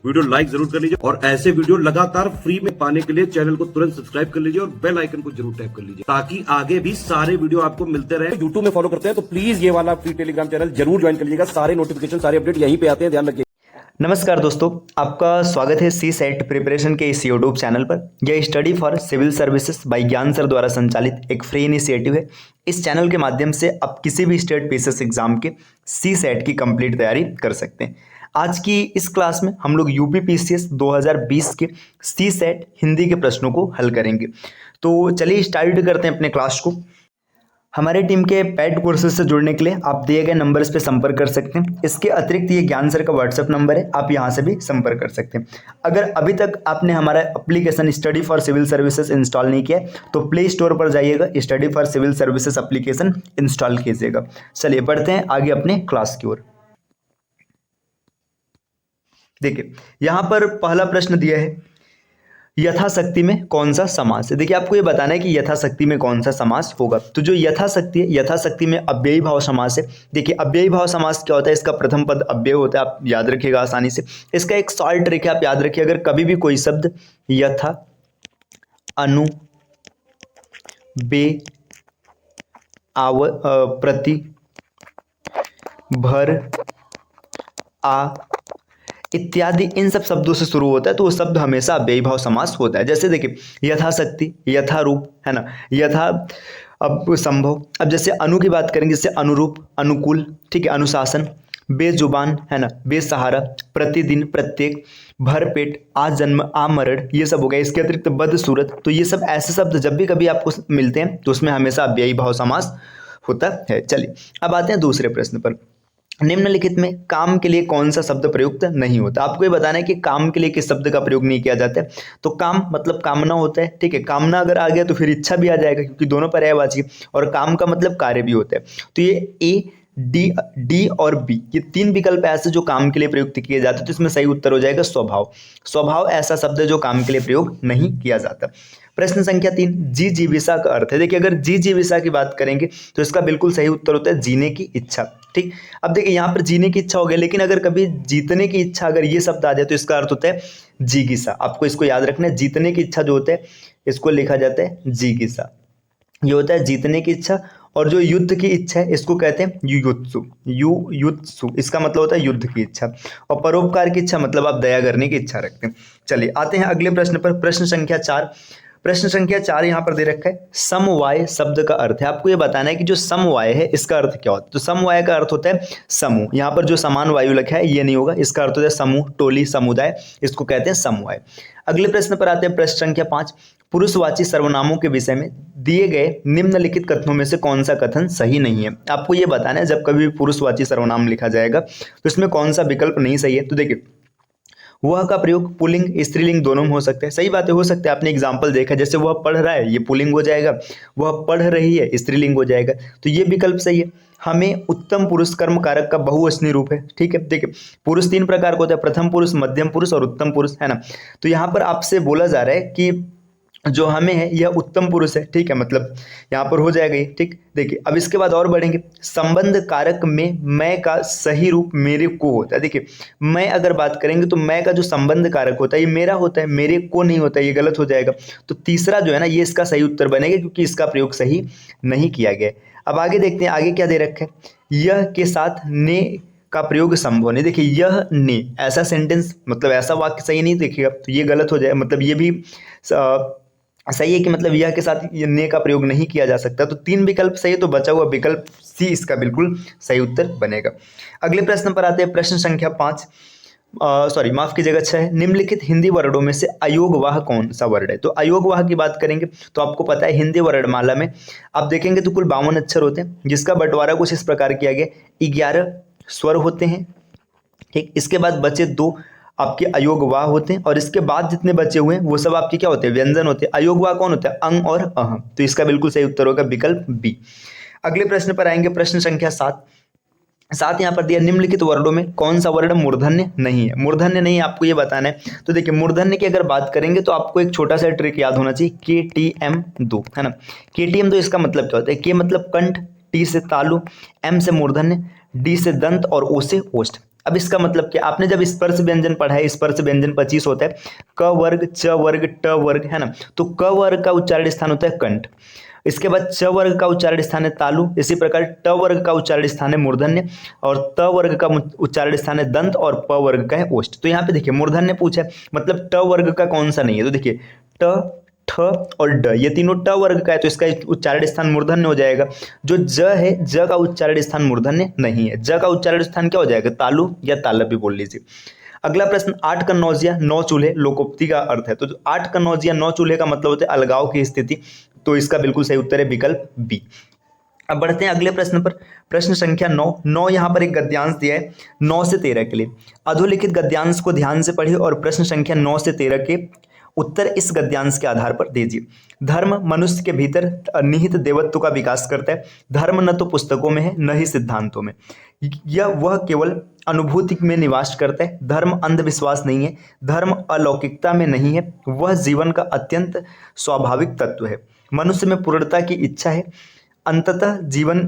Video like जरूर कर लीजिए और ऐसे वीडियो लगातार फ्री में पाने के लिए चैनल को तुरंत सब्सक्राइब कर लीजिए और बेल आइकन को जरूर टैप कर लीजिए ताकि आगे भी सारे वीडियो आपको मिलते रहे। यूट्यूब में फॉलो करते हैं तो प्लीज ये वाला फ्री टेलीग्राम चैनल जरूर ज्वाइन कर लीजिएगा। सारे नोटिफिकेशन सारे अपडेट यहीं पे आते हैं, ध्यान रखिए। नमस्कार दोस्तों, आपका स्वागत है सी सेट प्रिपरेशन के इस यूट्यूब चैनल पर। यह study for civil services by Gyan sir द्वारा संचालित एक फ्री इनिशिएटिव है। इस चैनल के माध्यम से आप किसी भी स्टेट पीसीएस एग्जाम के सी सेट की कंप्लीट तैयारी कर सकते हैं। आज की इस क्लास में हम लोग यूपी पीसीएस 2020 के सी सेट हिंदी के प्रश्नों को हल करेंगे। तो चलिए स्टार्ट करते हैं अपने क्लास को। हमारे टीम के पेड कोर्सेज से जुड़ने के लिए आप दिए गए नंबर्स पे संपर्क कर सकते हैं। इसके अतिरिक्त ये ज्ञान सर का व्हाट्सएप नंबर है, आप यहाँ से भी संपर्क कर सकते हैं। अगर अभी तक आपने हमारा application study for civil services install नहीं किया है तो प्ले स्टोर पर जाइएगा, study for civil services application install कीजिएगा। चलिए बढ़ते हैं आगे अपने क्लास की ओर। देखिए यहाँ पर पहला प्रश्न दिया है, यथाशक्ति में कौन सा समास है। देखिए आपको ये बताना है कि यथाशक्ति में कौन सा समास होगा। तो जो यथाशक्ति है, यथाशक्ति में अव्ययी भाव समास है। देखिए अव्ययी भाव समास क्या होता है, इसका प्रथम पद अव्यय होता है, आप याद रखिएगा आसानी से। इसका एक शॉर्ट ट्रिक है, आप याद रखिए, अगर कभी भी कोई शब्द यथा, अनु, बे, आव, प्रति, भर, आ इत्यादि इन सब शब्दों से शुरू होता है तो वो शब्द हमेशा अव्ययी भाव समास होता है। जैसे देखिए यथाशक्ति, यथारूप, है ना, यथा अब संभव। अब जैसे अनु की बात करेंगे, जैसे अनुरूप, अनुकूल, ठीक है, अनुशासन, बेजुबान, है ना, बेसहारा, प्रतिदिन, प्रत्येक, भरपेट, आजन्म, आमरण, ये सब हो गया। इसके अतिरिक्त बदसूरत, तो ये सब ऐसे शब्द जब भी कभी आपको मिलते हैं तो उसमें हमेशा अव्ययी भाव समास होता है। चलिए अब आते हैं दूसरे प्रश्न पर। निम्नलिखित में काम के लिए कौन सा शब्द प्रयुक्त नहीं होता। आपको ये बताना है कि काम के लिए किस शब्द का प्रयोग नहीं किया जाता है। तो काम मतलब कामना होता है, ठीक है, कामना अगर आ गया तो फिर इच्छा भी आ जाएगा क्योंकि दोनों पर्यायवाची है, और काम का मतलब कार्य भी होता है। तो ये ए, डी और बी, ये तीन विकल्प ऐसे जो काम के लिए प्रयुक्त किए जाते हैं। तो इसमें सही उत्तर हो जाएगा स्वभाव। स्वभाव ऐसा शब्द है जो काम के लिए प्रयोग नहीं किया जाता। प्रश्न संख्या 3, जी जीविका का अर्थ है। देखिए अगर जी जीविका की बात करेंगे तो इसका बिल्कुल सही उत्तर होता है जीने की इच्छा। ठीक, अब देखिए यहाँ पर जीने की इच्छा हो गया, लेकिन अगर कभी जीतने की इच्छा अगर ये शब्द आ जाए तो इसका अर्थ होता है जिगीसा। आपको इसको याद रखना है, जीतने की इच्छा जो होता है इसको लिखा जाता है जिगीसा। ये होता है जीतने की इच्छा। और जो युद्ध की इच्छा है इसको कहते हैं युयुत्सु। युयुत्सु इसका मतलब होता है युद्ध की इच्छा। और परोपकार की इच्छा मतलब आप दया करने की इच्छा रखते हैं। चलिए आते हैं अगले प्रश्न पर। प्रश्न संख्या 4। प्रश्न संख्या 4 यहाँ पर दे रखा है, समवाय शब्द का अर्थ है। आपको ये बताना है कि जो समवाय है इसका अर्थ क्या होता है। तो समवाय का अर्थ होता है समूह। यहाँ पर जो समान वायु लिखा है ये नहीं होगा, इसका अर्थ होता है समूह, टोली, समुदाय, इसको कहते हैं समवाय। अगले प्रश्न पर आते हैं। प्रश्न संख्या 5, पुरुषवाची सर्वनामों के विषय में दिए गए निम्नलिखित कथनों में से कौन सा कथन सही नहीं है। आपको ये बताना है जब कभी पुरुषवाची सर्वनाम लिखा जाएगा तो इसमें कौन सा विकल्प नहीं सही है। तो देखिए वह का प्रयोग पुल्लिंग स्त्रीलिंग दोनों में हो सकता है। सही बात है, हो सकता है। आपने एग्जाम्पल देखा, जैसे वह पढ़ रहा है ये पुल्लिंग हो जाएगा, वह पढ़ रही है स्त्रीलिंग हो जाएगा। तो ये विकल्प सही है। हमें उत्तम पुरुष कर्म कारक का बहुवचनीय रूप है। ठीक है, देखिए पुरुष 3 प्रकार का होता है, प्रथम पुरुष, मध्यम पुरुष और उत्तम पुरुष, है ना। तो यहाँ पर आपसे बोला जा रहा है कि जो हमें है यह उत्तम पुरुष है। ठीक है, मतलब यहाँ पर हो जाएगा ये। ठीक, देखिए अब इसके बाद और बढ़ेंगे। संबंध कारक में मैं का सही रूप मेरे को होता है। देखिए मैं अगर बात करेंगे तो मैं का जो संबंध कारक होता है ये मेरा होता है, मेरे को नहीं होता है, ये गलत हो जाएगा। तो तीसरा जो है ना ये इसका सही उत्तर बनेगा क्योंकि इसका प्रयोग सही नहीं किया गया। अब आगे देखते हैं, आगे क्या दे रखा है, यह के साथ ने का प्रयोग संभव नहीं। देखिए यह ने ऐसा सेंटेंस मतलब ऐसा वाक्य सही नहीं दिखेगा तो ये गलत हो जाए। मतलब ये भी सही है कि मतलब यह के साथ ने का प्रयोग नहीं किया जा सकता। तो 3 विकल्प सही है, तो बचा हुआ विकल्प सी इसका बिल्कुल सही उत्तर बनेगा। अगले प्रश्न पर आते हैं। प्रश्न संख्या 5, माफ कीजिएगा 6, निम्नलिखित हिंदी वर्णों में से अयोगवाह कौन सा वर्ण है। तो अयोगवाह की बात करेंगे तो आपको पता है हिंदी वर्णमाला में आप देखेंगे तो कुल 52 अक्षर होते हैं, जिसका बंटवारा कुछ इस प्रकार किया गया, 11 स्वर होते हैं। ठीक, इसके बाद बचे 2 आपके अयोगवाह होते हैं और इसके बाद जितने बचे हुए हैं वो सब आपके क्या होते हैं, व्यंजन होते हैं। अयोगवाह कौन होता है, अंग और अह। तो इसका बिल्कुल सही उत्तर होगा विकल्प बी। अगले प्रश्न पर आएंगे। प्रश्न संख्या 7 यहाँ पर दिया, निम्नलिखित वर्णों में कौन सा वर्ण मूर्धन्य नहीं है। मूर्धन्य नहीं आपको ये बताना है। तो देखिए मूर्धन्य की अगर बात करेंगे तो आपको एक छोटा सा ट्रिक याद होना चाहिए, KTM2, है ना। KTM2 इसका मतलब क्या होता है, के मतलब कंठ, टी से तालु, एम से मूर्धन्य, डी से दंत और ओ से ओष्ठ। अब इसका मतलब क्या, आपने जब स्पर्श व्यंजन पढ़ा है, स्पर्श व्यंजन 25 होता है, क वर्ग, च वर्ग, ट वर्ग, है ना। तो क वर्ग का उच्चारण स्थान होता है कंठ, इसके बाद च वर्ग का उच्चारण स्थान है तालु, इसी प्रकार ट वर्ग का उच्चारण स्थान है मूर्धन्य, और त वर्ग का उच्चारण स्थान है दंत, और प वर्ग का है ओष्ठ। तो यहाँ पे देखिए मूर्धन्य पूछा है, मतलब ट वर्ग का कौन सा नहीं है, तो देखिए ट, ठ और ड, ये तीनों ट वर्ग का है, तो इसका उच्चारण स्थान मूर्धन्य हो जाएगा। जो ज है, ज का उच्चारण स्थान मूर्धन्य नहीं है, ज का उच्चारण स्थान क्या हो जाएगा, तालु या तालव्य भी बोल लीजिए। अगला प्रश्न, 8 कन्नौजिया 9 चूल्हे, लोकोक्ति का अर्थ है। तो 8 कन्नौजिया 9 चूल्हे का मतलब होता है अलगाव की स्थिति, तो इसका बिल्कुल सही उत्तर है विकल्प बी। अब बढ़ते हैं अगले प्रश्न पर, प्रश्न संख्या 9 यहाँ पर एक गद्यांश दिया है 9 से 13 के लिए। अधोलिखित गद्यांश को ध्यान से पढ़िए और प्रश्न संख्या 9 से 13 के उत्तर इस गद्यांश के आधार पर दीजिए। धर्म मनुष्य के भीतर निहित देवत्व का विकास करता है। धर्म न तो पुस्तकों में है न ही सिद्धांतों में, यह वह केवल अनुभूति में निवास करता है। धर्म अंधविश्वास नहीं है, धर्म अलौकिकता में नहीं है, वह जीवन का अत्यंत स्वाभाविक तत्व है। मनुष्य में पूर्णता की इच्छा है, अंततः जीवन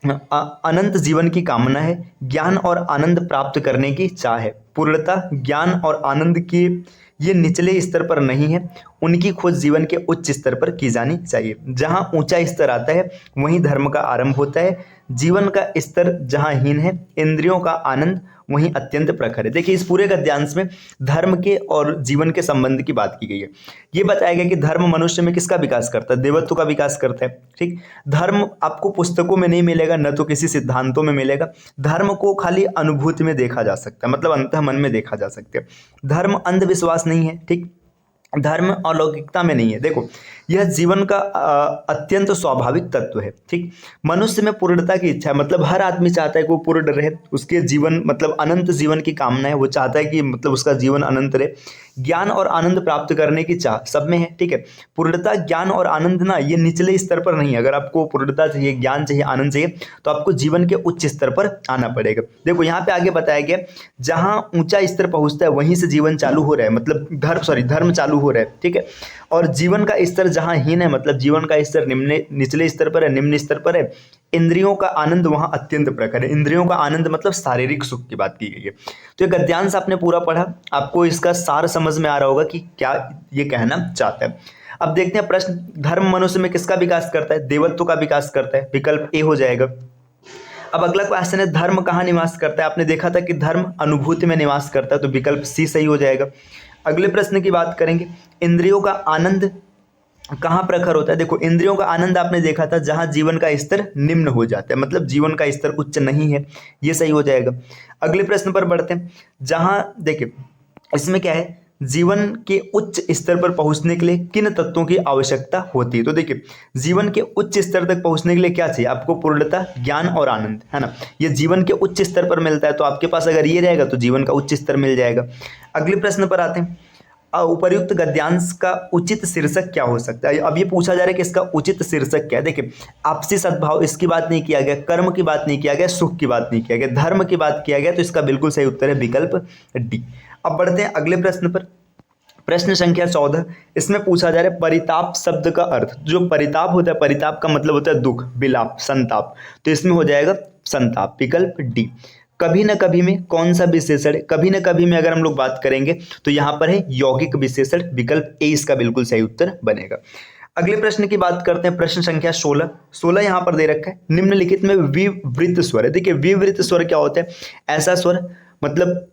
अनंत जीवन की कामना है, ज्ञान और आनंद प्राप्त करने की चाह है। पूर्णता, ज्ञान और आनंद की ये निचले स्तर पर नहीं है, उनकी खोज जीवन के उच्च स्तर पर की जानी चाहिए। जहाँ ऊंचा स्तर आता है वहीं धर्म का आरंभ होता है। जीवन का स्तर जहाँ हीन है, इंद्रियों का आनंद वहीं अत्यंत प्रखर है। देखिए इस पूरे गद्यांश में धर्म के और जीवन के संबंध की बात की गई है। ये बताया गया कि धर्म मनुष्य में किसका विकास करता है, देवत्व का विकास करता है। ठीक, धर्म आपको पुस्तकों में नहीं मिलेगा, न तो किसी सिद्धांतों में मिलेगा। धर्म को खाली अनुभूति में देखा जा सकता है, मतलब अंतः मन में देखा जा सकता है। धर्म अंधविश्वास नहीं है, ठीक, धर्म अलौकिकता में नहीं है। देखो यह जीवन का अत्यंत स्वाभाविक तत्व है। ठीक, मनुष्य में पूर्णता की इच्छा है, मतलब हर आदमी चाहता है कि वो पूर्ण रहे, उसके जीवन मतलब अनंत जीवन की कामना है, वो चाहता है कि मतलब उसका जीवन अनंत रहे। ज्ञान और आनंद प्राप्त करने की चाह सब में है। ठीक है, पूर्णता, ज्ञान और आनंद ना ये निचले स्तर पर नहीं है। अगर आपको पूर्णता चाहिए, ज्ञान चाहिए, आनंद चाहिए, तो आपको जीवन के उच्च स्तर पर आना पड़ेगा। देखो यहाँ पे आगे बताया गया जहाँ ऊंचा स्तर पहुंचता है वहीं से जीवन चालू हो रहा है, मतलब धर्म चालू हो रहा है। ठीक है, और जीवन का स्तर जहाँ हीन है, मतलब जीवन का स्तर निचले स्तर पर है, निम्न स्तर पर है। इंद्रियों का आनंद वहाँ अत्यंत प्रखर है। इंद्रियों का आनंद मतलब शारीरिक सुख की बात की गई है। तो ये गद्यांश आपने पूरा पढ़ा, आपको इसका सार समझ में आ रहा होगा कि क्या ये कहना चाहता है। अब देखते हैं प्रश्न, धर्म मनुष्य में किसका विकास करता है, देवत्व का विकास करता है, विकल्प ए हो जाएगा। अब अगला क्वेश्चन है धर्म कहाँ निवास करता है। आपने देखा था कि धर्म अनुभूति में निवास करता है, तो विकल्प सी सही हो जाएगा। अगले प्रश्न की बात करेंगे, इंद्रियों का आनंद कहाँ प्रखर होता है। देखो इंद्रियों का आनंद आपने देखा था जहाँ जीवन का स्तर निम्न हो जाता है, मतलब जीवन का स्तर उच्च नहीं है, ये सही हो जाएगा। अगले प्रश्न पर बढ़ते हैं, जहाँ देखिए इसमें क्या है, जीवन के उच्च स्तर पर पहुंचने के लिए किन तत्वों की आवश्यकता होती है। तो देखिए जीवन के उच्च स्तर तक पहुंचने के लिए क्या चाहिए आपको, पूर्णता, ज्ञान और आनंद, है ना। ये जीवन के उच्च स्तर पर मिलता है, तो आपके पास अगर ये रहेगा तो जीवन का उच्च स्तर मिल जाएगा। अगले प्रश्न पर आते हैं, उपर्युक्त गद्यांश का उचित शीर्षक क्या हो सकता है। अब ये पूछा जा रहा है कि इसका उचित शीर्षक क्या है। देखिए आपसी सद्भाव, इसकी बात नहीं किया गया, कर्म की बात नहीं किया गया, सुख की बात नहीं किया गया, धर्म की बात किया गया, तो इसका बिल्कुल सही उत्तर है विकल्प डी। अब बढ़ते हैं अगले प्रश्न पर, प्रश्न संख्या 14। इसमें पूछा जा रहा है परिताप शब्द का अर्थ। जो परिताप होता है, परिताप का मतलब होता है दुख, विलाप, संताप, तो इसमें हो जाएगा संताप, विकल्प डी। कभी न कभी में कौन सा विशेषण, कभी न कभी में अगर हम लोग बात करेंगे तो यहाँ पर है यौगिक विशेषण, विकल्प ए इसका बिल्कुल सही उत्तर बनेगा। अगले प्रश्न की बात करते हैं, प्रश्न संख्या 16 यहाँ पर दे रखा है, निम्नलिखित में विवृत स्वर है। देखिए विवृत स्वर क्या होता है, ऐसा स्वर मतलब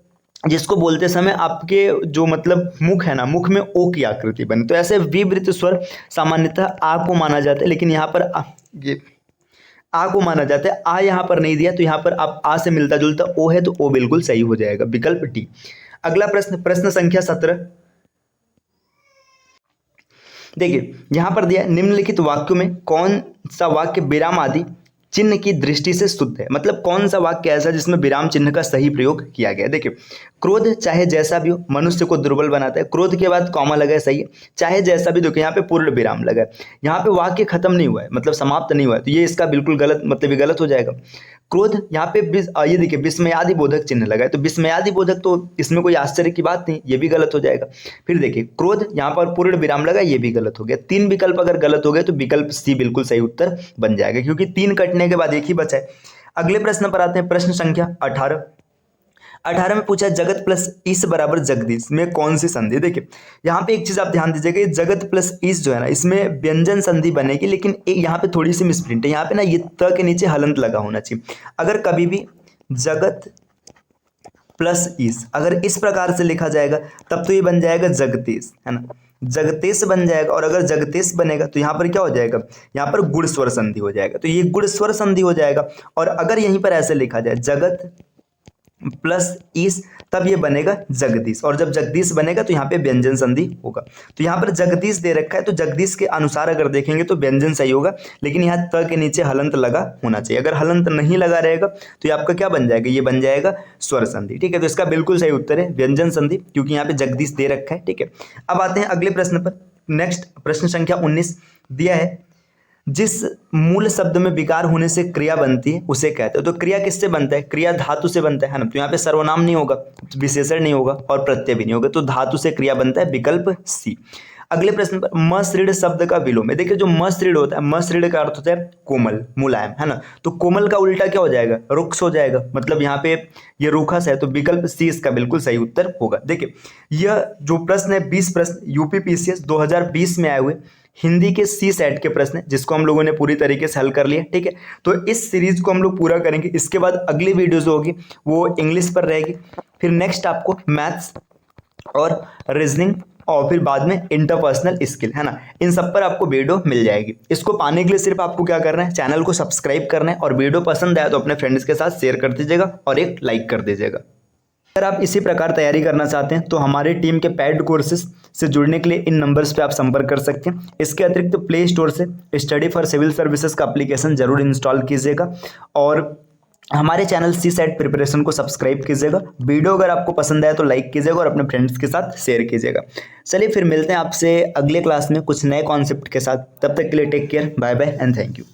जिसको बोलते समय आपके जो मतलब मुख है ना, मुख में ओ की आकृति बने, तो ऐसे विवृत स्वर सामान्यतः आ को माना जाता है, लेकिन यहाँ पर ये आ को माना जाता है, आ यहाँ पर नहीं दिया, तो यहाँ पर आप आ से मिलता जुलता ओ है, तो ओ बिल्कुल सही हो जाएगा, विकल्प डी। अगला प्रश्न, प्रश्न संख्या 17। देखिए यहाँ पर दिया निम्नलिखित वाक्यों में कौन सा वाक्य विराम आदि चिन्ह की दृष्टि से शुद्ध है, मतलब कौन सा वाक्य ऐसा जिसमें विराम चिन्ह का सही प्रयोग किया गया है। देखिए क्रोध चाहे जैसा भी हो मनुष्य को दुर्बल बनाता है, क्रोध के बाद कॉमा लगा है, सही है, चाहे जैसा भी, देखिए यहाँ पे पूर्ण विराम लगा है, यहाँ पे वाक्य खत्म नहीं हुआ है, मतलब समाप्त नहीं हुआ है, तो ये इसका बिल्कुल गलत, मतलब ये गलत हो जाएगा। क्रोध यहाँ पे ये देखिए विस्मयादि बोधक चिन्ह लगा है, तो विस्मयादि बोधक तो इसमें कोई आश्चर्य की बात नहीं, ये भी गलत हो जाएगा। फिर देखिए क्रोध यहाँ पर पूर्ण विराम लगा, ये भी गलत हो गया। 3 विकल्प अगर गलत हो गए तो विकल्प सी बिल्कुल सही उत्तर बन जाएगा, क्योंकि 3 कटने के बाद एक ही बचा है। अगले प्रश्न पर आते हैं, प्रश्न संख्या 18। 18 में पूछा जगत प्लस ईस बराबर जगदीश में कौन सी संधि। देखिए यहाँ पे एक चीज आप ध्यान दीजिएगा, ये जगत प्लस ईस जो है ना इसमें व्यंजन संधि बनेगी, लेकिन यहाँ पे थोड़ी सी मिसप्रिंट है। यहाँ पे ना ये त के नीचे हलंत लगा होना चाहिए। अगर कभी भी जगत प्लस ईस अगर इस प्रकार से लिखा जाएगा तब तो ये बन जाएगा जगदीश, है ना, जगदीश बन जाएगा। और अगर जगदीश बनेगा तो यहाँ पर क्या हो जाएगा, यहाँ पर गुण स्वर संधि हो जाएगा, तो ये गुण स्वर संधि हो जाएगा। और अगर यहीं पर ऐसे लिखा जाए जगत प्लस ईस तब ये बनेगा जगदीश, और जब जगदीश बनेगा तो यहाँ पे व्यंजन संधि होगा। तो यहाँ पर जगदीश दे रखा है, तो जगदीश के अनुसार अगर देखेंगे तो व्यंजन सही होगा, लेकिन यहाँ त के नीचे हलंत लगा होना चाहिए। अगर हलंत नहीं लगा रहेगा तो ये आपका क्या बन जाएगा, ये बन जाएगा स्वर संधि। ठीक है, तो इसका बिल्कुल सही उत्तर है व्यंजन संधि, क्योंकि यहाँ पे जगदीश दे रखा है। ठीक है, अब आते हैं अगले प्रश्न पर। नेक्स्ट प्रश्न संख्या 19 दिया है, जिस मूल शब्द में विकार होने से क्रिया बनती है उसे कहते हैं। तो क्रिया किससे बनता है, क्रिया धातु से बनता है ना। तो यहाँ पे सर्वनाम नहीं होगा, विशेषण नहीं होगा और प्रत्यय भी नहीं होगा, तो धातु से क्रिया बनता है, विकल्प सी। अगले प्रश्न पर मसृण शब्द का विलोम है। देखिए जो मसृण होता है, मसृण का अर्थ होता है कोमल, मुलायम, है ना। तो कोमल का उल्टा क्या हो जाएगा, रुक्ष हो जाएगा, मतलब यहाँ पे ये रूखस है, तो विकल्प सी इसका बिल्कुल सही उत्तर होगा। देखिए यह जो प्रश्न है 20 प्रश्न यूपी पीसीएस 2020 में आए हुए हिंदी के सी सेट के प्रश्न है, जिसको हम लोगों ने पूरी तरीके से हल कर लिया। ठीक है, तो इस सीरीज को हम लोग पूरा करेंगे। इसके बाद अगली वीडियो जो होगी वो इंग्लिश पर रहेगी, फिर नेक्स्ट आपको मैथ्स और रीजनिंग, और फिर बाद में इंटरपर्सनल स्किल, है ना, इन सब पर आपको वीडियो मिल जाएगी। इसको पाने के लिए सिर्फ आपको क्या करना है, चैनल को सब्सक्राइब करना है, और वीडियो पसंद आया तो अपने फ्रेंड्स के साथ शेयर कर दीजिएगा और एक लाइक कर दीजिएगा। अगर आप इसी प्रकार तैयारी करना चाहते हैं तो हमारी टीम के पेड कोर्सेज से जुड़ने के लिए इन नंबर्स पे आप संपर्क कर सकते हैं। इसके अतिरिक्त प्ले स्टोर से स्टडी फॉर सिविल सर्विसेज का एप्लीकेशन जरूर इंस्टॉल कीजिएगा, और हमारे चैनल सी सेट प्रिपरेशन को सब्सक्राइब कीजिएगा। वीडियो अगर आपको पसंद आए तो लाइक कीजिएगा और अपने फ्रेंड्स के साथ शेयर कीजिएगा। चलिए फिर मिलते हैं आपसे अगले क्लास में कुछ नए कॉन्सेप्ट के साथ। तब तक के लिए take care, bye bye and thank you.